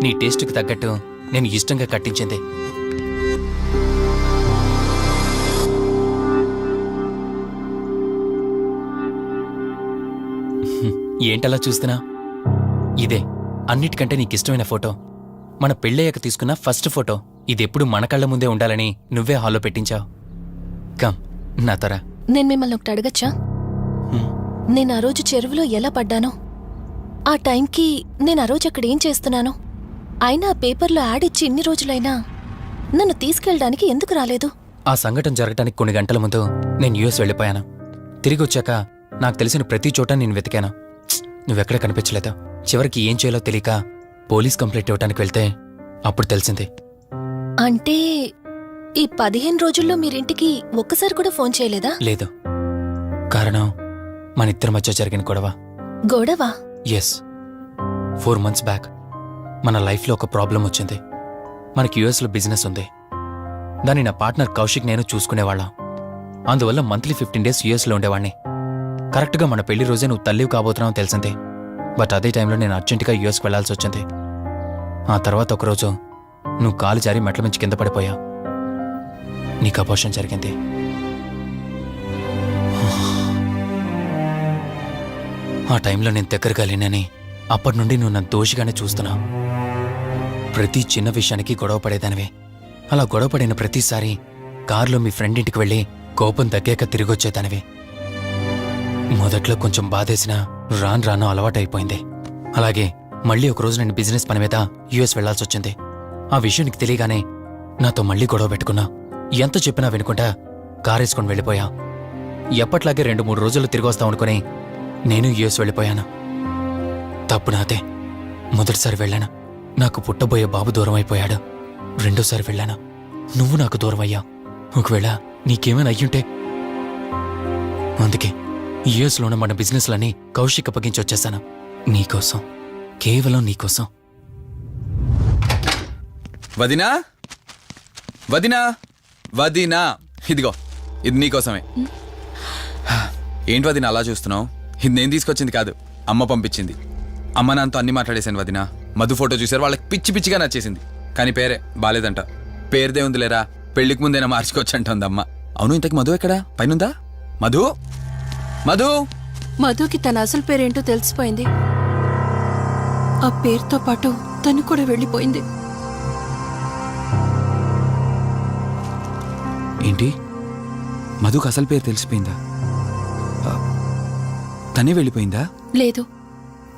నీ టేస్ట్కి తగ్గట్టు నేను ఇష్టంగా కట్టించింది. ఏంటలా చూస్తున్నా? ఇదే అన్నిటికంటే నీకిష్టమైన ఫోటో. మన పెళ్ళయ్యాక తీసుకున్న ఫస్ట్ ఫోటో. ఇదెప్పుడు మన కళ్ళ ముందే ఉండాలని నువ్వే హాల్లో పెట్టించావు. కమ్ నా తరా. నేను మిమ్మల్ని ఒకటి అడగచ్చా? నేను ఆ రోజు చెరువులో ఎలా పడ్డానో, ఆ టైంకి నేను ఆ రోజు అక్కడ ఏం చేస్తున్నానో, అయినా ఆ పేపర్లో యాడ్ ఇచ్చి ఇన్ని రోజులైనా నన్ను తీసుకెళ్ళడానికి ఎందుకు రాలేదు? ఆ సంఘటన జరగటానికి కొన్ని గంటల ముందు నేను యుఎస్ వెళ్ళిపోయాను. తిరిగి వచ్చాక నాకు తెలిసిన ప్రతి చోట నేను వెతికాను. నువ్వెక్కడ కనిపించలేదు. చివరికి ఏం చేయాలో తెలియక పోలీస్ కంప్లైంట్ ఇవ్వడానికి వెళ్తే అప్పుడు తెలిసింది. అంటే ఈ 15 రోజుల్లో మీరింటికి ఒక్కసారి కూడా ఫోన్ చేయలేదా? లేదు. కారణం మన ఇద్దరి మధ్య జరిగిన గొడవ. గొడవ? ఎస్. 4 months బ్యాక్ మన లైఫ్లో ఒక ప్రాబ్లం వచ్చింది. మనకి యుఎస్లో బిజినెస్ ఉంది. దాన్ని నా పార్ట్నర్ కౌశిక్ నేను చూసుకునేవాళ్ళం. అందువల్ల మంత్లీ 15 days యుఎస్లో ఉండేవాణ్ణి. కరెక్ట్గా మన పెళ్లి రోజే నువ్వు తల్లివి కాబోతున్నావు తెలిసింది. బట్ అదే టైంలో నేను అర్జెంటుగా యుఎస్కి వెళ్లాల్సి వచ్చింది. ఆ తర్వాత ఒకరోజు నువ్వు కాలు జారి మెట్ల మించి కింద పడిపోయావు. నీకు అబార్షన్ జరిగింది. ఆ టైంలో నేను దగ్గరగా లేనని అప్పటి నుండి నువ్వు నన్ను దోషిగానే చూస్తున్నావు. ప్రతి చిన్న విషయానికి గొడవ పడేదానివే. అలా గొడవ పడిన ప్రతిసారి కారులో మీ ఫ్రెండ్ ఇంటికి వెళ్ళి కోపం తగ్గాక తిరిగొచ్చేదానివి. మొదట్లో కొంచెం బాధేసినా రాను అలవాటైపోయింది. అలాగే మళ్ళీ ఒకరోజు నేను బిజినెస్ పని మీద యుఎస్ వెళ్లాల్సి వచ్చింది. ఆ విషయం నీకు తెలియగానే నాతో మళ్ళీ గొడవ పెట్టుకున్నా. ఎంత చెప్పినా వినుకుంటా కారేసుకొని వెళ్ళిపోయా. ఎప్పట్లాగే 2-3 రోజులు తిరిగి వస్తావు అనుకుని నేను యుఎస్ వెళ్ళిపోయాను. తప్పు నాదే. మొదటిసారి వెళ్ళాను, నాకు పుట్టబోయే బాబు దూరం అయిపోయాడు. రెండోసారి వెళ్ళాను, నువ్వు నాకు దూరం అయ్యా. ఒకవేళ నీకేమైనా అయ్యుంటే. అందుకే యుఎస్లోనే మన బిజినెస్లన్నీ కౌశిక్ అప్పగించి వచ్చేసాను. నీకోసం, కేవలం నీకోసం. వదినా, వదినా, వదినా, ఇదిగో ఇది నీకోసమే. ఏంటి వదినా అలా చూస్తున్నావు? ఇది నేను తీసుకొచ్చింది కాదు, అమ్మ పంపించింది. అమ్మ నాన్నతో అన్ని మాట్లాడేశాను వదినా. మధు ఫోటో చూసారు, వాళ్ళకి పిచ్చి పిచ్చిగా నచ్చేసింది. కానీ పేరే బాలేదంట. పేరుదే ఉంది లేరా, పెళ్లికి ముందైనా మార్చుకోవచ్చు అంటుంది అమ్మ. అవును, ఇంతకు మధు ఎక్కడా? పైనుందా? మధు, మధు. మధుకి తన అసలు పేరేంటో తెలిసిపోయింది. ఆ పేరుతో పాటు తను కూడా వెళ్ళిపోయింది. ఏంటి, మధుకు అసలు పేరు తెలిసిపోయిందా? తనే వెళ్ళిపోయిందా? లేదు,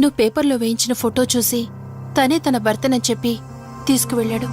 నువ్వు పేపర్లో వేయించిన ఫోటో చూసి తనే తన భర్తనని చెప్పి తీసుకువెళ్ళాడు.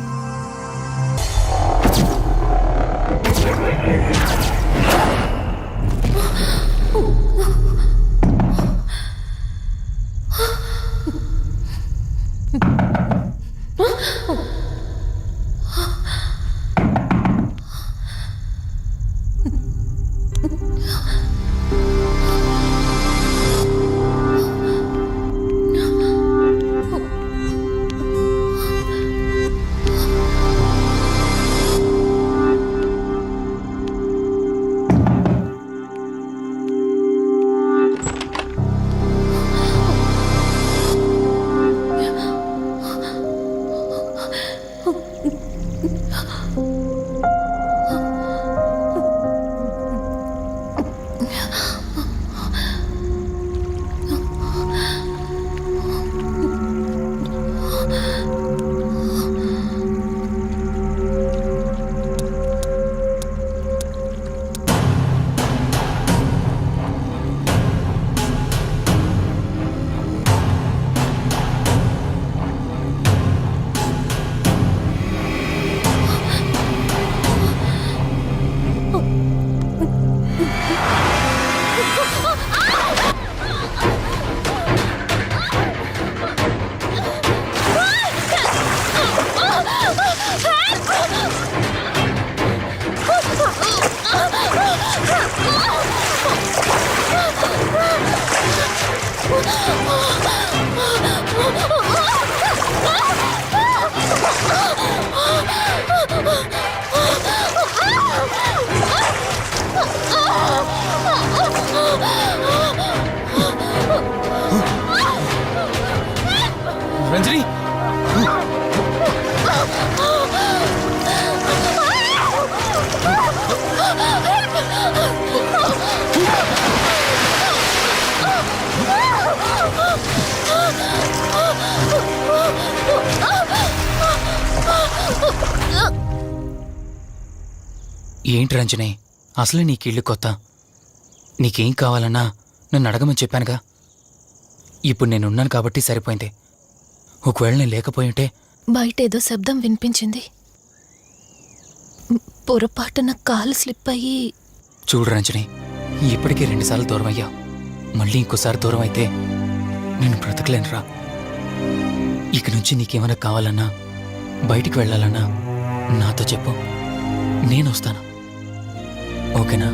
రంజని ఏంటి రంజని, అసలే నీకు ఇల్లు కొత్త. నీకేం కావాలన్నా నన్ను అడగమని చెప్పానుగా. ఇప్పుడు నేనున్నాను కాబట్టి సరిపోయింది. ఒకవేళ నేను లేకపోయి ఉంటే బయట ఏదో శబ్దం వినిపించింది. పొరపాటున కాలు స్లిప్ అయ్యి. చూడు రంజని, ఇప్పటికే 2 సార్లు దూరం అయ్యా. మళ్ళీ ఇంకోసారి దూరం అయితే నేను బ్రతకలేనురా. ఇక నుంచి నీకేమైనా కావాలన్నా, బయటికి వెళ్ళాలన్నా నాతో చెప్పు, నేను వస్తాను. ఓకేనా?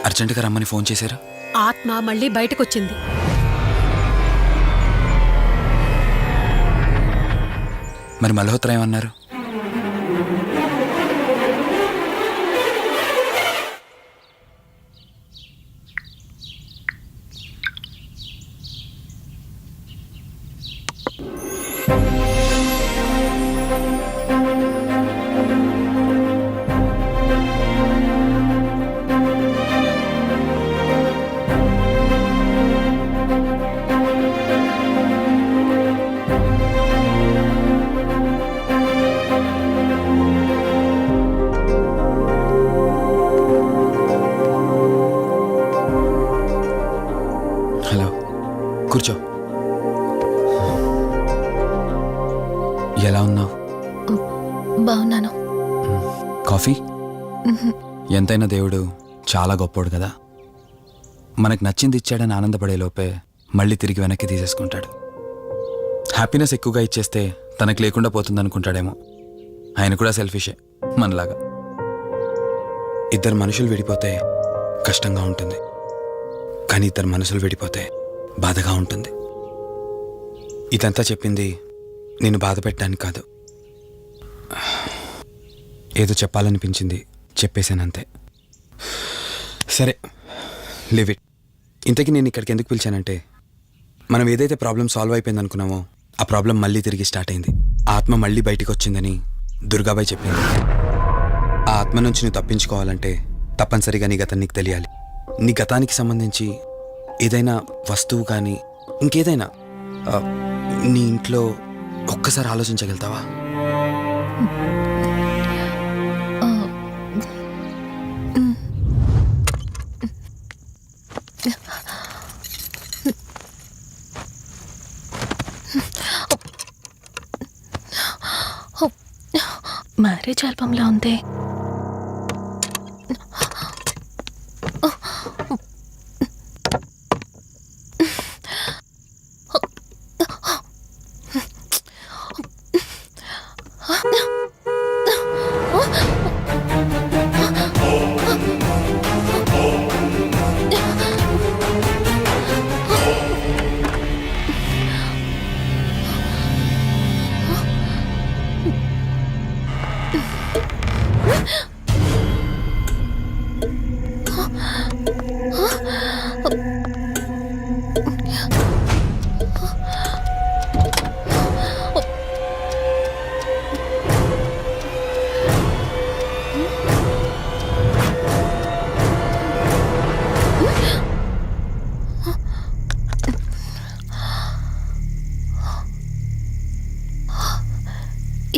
అర్జెంటుగా రమ్మని ఫోన్ చేశారా? ఆత్మ మళ్ళీ బయటకొచ్చింది. మరి మల్హోత్రా ఏమన్నారు? హలో, కూర్చో. ఎలా ఉన్నావు? బాగున్నాను. కాఫీ? ఎంతైనా దేవుడు చాలా గొప్పోడు కదా. మనకు నచ్చింది ఇచ్చాడని ఆనందపడే లోపే మళ్ళీ తిరిగి వెనక్కి తీసేసుకుంటాడు. హ్యాపీనెస్ ఎక్కువగా ఇచ్చేస్తే తనకు లేకుండా పోతుందనుకుంటాడేమో. ఆయన కూడా సెల్ఫిషే మనలాగా. ఇద్దరు మనుషులు విడిపోతే కష్టంగా ఉంటుంది, కానీ ఇద్దరు మనసులు విడిపోతే బాధగా ఉంటుంది. ఇదంతా చెప్పింది నేను బాధ పెట్టడానికి కాదు. ఏదో చెప్పాలనిపించింది, చెప్పేశానంతే. సరే, లివ్ ఇట్. ఇంతకీ నేను ఇక్కడికి ఎందుకు పిలిచానంటే, మనం ఏదైతే ప్రాబ్లం సాల్వ్ అయిపోయింది అనుకున్నామో ఆ ప్రాబ్లం మళ్ళీ తిరిగి స్టార్ట్ అయింది. ఆ ఆత్మ మళ్ళీ బయటికి వచ్చిందని దుర్గాబాయ్ చెప్పింది. ఆ ఆత్మ నుంచి నువ్వు తప్పించుకోవాలంటే తప్పనిసరిగా నీ గతం నీకు తెలియాలి. నీ గతానికి సంబంధించి ఏదైనా వస్తువు కానీ ఇంకేదైనా నీ ఇంట్లో ఒక్కసారి ఆలోచించగలుగుతావా? మ్యారేజ్ ఆల్బంలా ఉంది.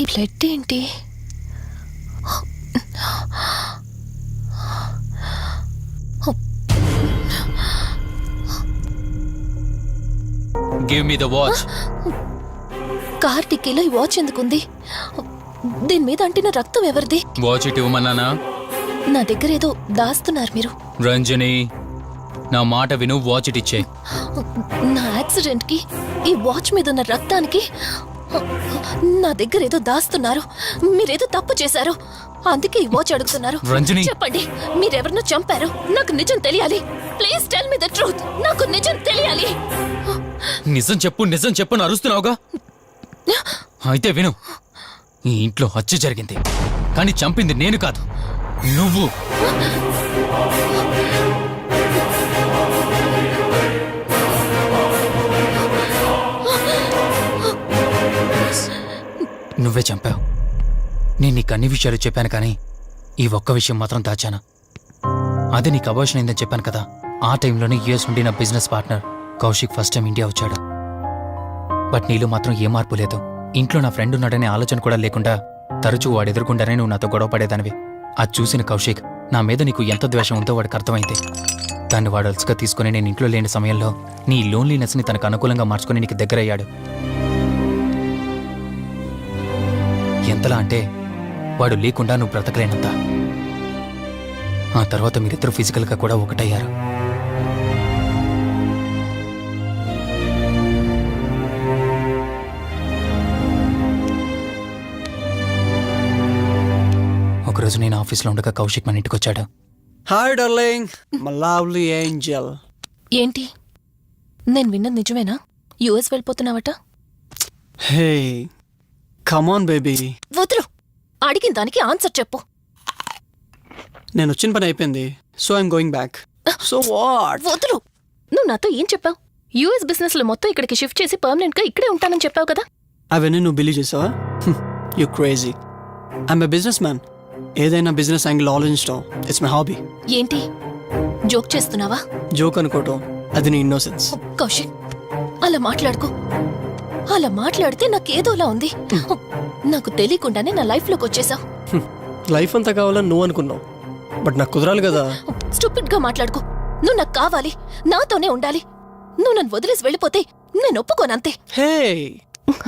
ఈ బ్లడ్ ఏంటి? Give me the watch. Car టిక్కీలో ఈ వాచ్ ఎందుకుంది? దీని మీద అంటిన రక్తం ఎవరిది? వాచ్ ఇటు ఇవ్వమన్నానా? నా దగ్గర ఏదో దాస్తున్నారు మీరు. రంజని, నా మాట విను, వాచ్ ఇటు ఇచ్చే. నా యాక్సిడెంట్ కి, ఈ వాచ్ మీద ఉన్న రక్తానికి నా దగ్గర ఏదో దాస్తున్నారు. మీరేదో తప్పు చేశారు, అందుకే ఈ వాచ్ అడుగుతున్నారు. రంజని, చెప్పండి, మీరెవరినో చంపారు. నాకు నిజం తెలియాలి. Please tell me the truth. నాకు నిజం తెలియాలి. నిజం చెప్పు, నిజం చెప్పు అని అరుస్తున్నావుగా. అయితే విను, ఈ ఇంట్లో హత్య జరిగింది, కానీ చంపింది నేను కాదు, నువ్వు. నువ్వే చంపావు. నేను నీకు అన్ని విషయాలు చెప్పాను, కానీ ఈ ఒక్క విషయం మాత్రం దాచాను. అదే నీకు అబార్షన్ అయిందని చెప్పాను కదా. ఆ టైంలోనే యూఎస్ నుండి నా business partner Kaushik first time India వచ్చాడు. బట్ నీలో మాత్రం ఏ మార్పు లేదు. ఇంట్లో నా ఫ్రెండ్ ఉన్నాడనే ఆలోచన కూడా లేకుండా తరచూ వాడు ఎదుర్కొంటానే నువ్వు నాతో గొడవ పడేదానివి. అది చూసిన కౌశిక్ నా మీద నీకు ఎంత ద్వేషం ఉందో వాడికి అర్థమైంది. దాన్ని వాడు అలసిగా తీసుకుని నేను ఇంట్లో లేని సమయంలో నీ లోన్లీనెస్ని తనకు అనుకూలంగా మార్చుకుని నీకు దగ్గరయ్యాడు. ఎంతలా అంటే వాడు లేకుండా నువ్వు బ్రతకలేనంత. ఆ తర్వాత మీరిద్దరూ ఫిజికల్గా కూడా ఒకటయ్యారు. ఒకరోజు నేను ఆఫీస్లో ఉండగా కౌశిక్ మన ఇంటికి వచ్చాడు. Hi darling, my lovely angel. ఏంటి నేను విన్నది నిజమేనా? యుఎస్ వెళ్ళిపోతున్నావట? Hey come on baby. వదులు, అడిగిన దానికి ఆన్సర్ చెప్పు. నేను వచ్చిన పని అయిపోయింది, so I'm going back. So what? వదులు. నువ్వు నాతో ఏం చెప్పావు? యుఎస్ బిజినెస్ లో మొత్తం ఇక్కడికి షిఫ్ట్ చేసి పర్మనెంట్ గా ఇక్కడే ఉంటానని చెప్పావు కదా. అవన్నీ నువ్వు బిలీవ్ చేసావా? You crazy. I'm a business man. ఏదైనా బిజినెస్ యాంగిల్ ఆలోచించడం ఇట్స్ మై హాబీ. ఏంటి జోక్ చేస్తున్నావా? జోక్ అనుకోవటం అది నీ ఇన్నోసెన్స్. కౌశిక్, అలా మాట్లాడుకో. అలా మాట్లాడితే నాకేదోలా ఉంది. నాకు తెలియకుండానే నా లైఫ్ లోకి వచ్చేసావు. లైఫ్ అంతా కావాలని నువ్వు అనుకున్నావు, బట్ నాకు కుదరాలి కదా. స్టూపిడ్ గా మాట్లాడుకో. నువ్వు నాకు కావాలి, నాతోనే ఉండాలి. నువ్వు నన్ను వదిలేసి వెళ్ళిపోతే నేను ఒప్పుకోనంతే. హే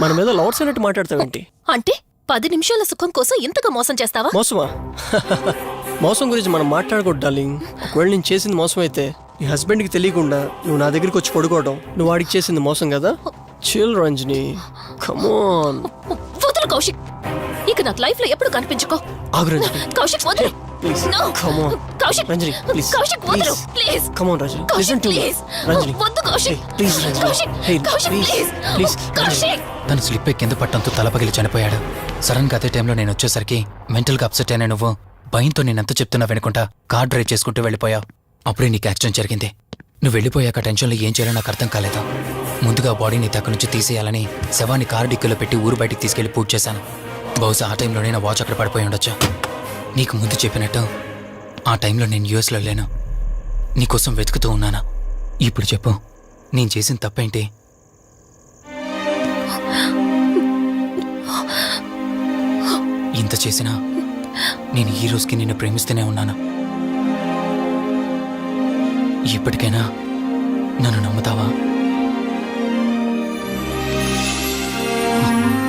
మన మీద లవర్స్ అన్నట్టు మాట్లాడతావేంటి? అంటే 10 నిమిషాల సుఖం కోసం ఇంతగా మోసం చేస్తావా? మోసమా? మోసం గురించి మనం మాట్లాడకూడదు డార్లింగ్. ఒకవేళ నేను చేసింది మోసం అయితే నీ హస్బెండ్కి తెలియకుండా నువ్వు నా దగ్గరికి వచ్చి పడుకోవడం నువ్వు వాడికి చేసింది మోసం కదా. Chill Ranjani, come on. వదులు కౌశిక్, ఇక నాకు లైఫ్ లో ఎప్పుడు కనిపించుకో. ఆగు రంజని, కౌశిక్ వదులు. Please. No. Come on Kaushik, Ranjani, please. Kaushik వదులు please. Come on Ranjani, Kaushik listen to me. Please. Ranjani, వద్దు Kaushik. Please Ranjani. Kaushik, hey Kaushik please please. Please. Kaushik. తను స్లిప్ అయి కింద పట్టడంతో తలపగిలి చనిపోయాడు. సడన్ గా అదే టైంలో నేను వచ్చేసరికి మెంటల్ గా అప్సెట్ అయినా నువ్వు భయంతో నేనెంత చెప్తున్నా వెనుకుంటా కార్ డ్రైవ్ చేసుకుంటూ వెళ్ళిపోయావు. అప్పుడే నీకు యాక్సిడెంట్ జరిగింది. నువ్వు వెళ్ళిపోయాక టెన్షన్లో ఏం చేయాలో నాకు అర్థం కాలేదు. ముందుగా బాడీని అక్కడి నుంచి తీసేయాలని శవాన్ని కారు డిక్కీలో పెట్టి ఊరు బయటికి తీసుకెళ్లి పూజ చేశాను. బహుశా ఆ టైంలోనే నా వాచ్ అక్కడ పడిపోయి ఉండొచ్చు. నీకు ముందు చెప్పినట్టు ఆ టైంలో నేను యూఎస్లో లేను. నీకోసం వెతుకుతూ ఉన్నాను. ఇప్పుడు చెప్పు, నేను చేసిన తప్పేంటి? ఇంత చేసినా నేను ఈ రోజుకి నిన్ను ప్రేమిస్తూనే ఉన్నాను. ఇప్పటికైనా నన్ను నమ్ముతావా?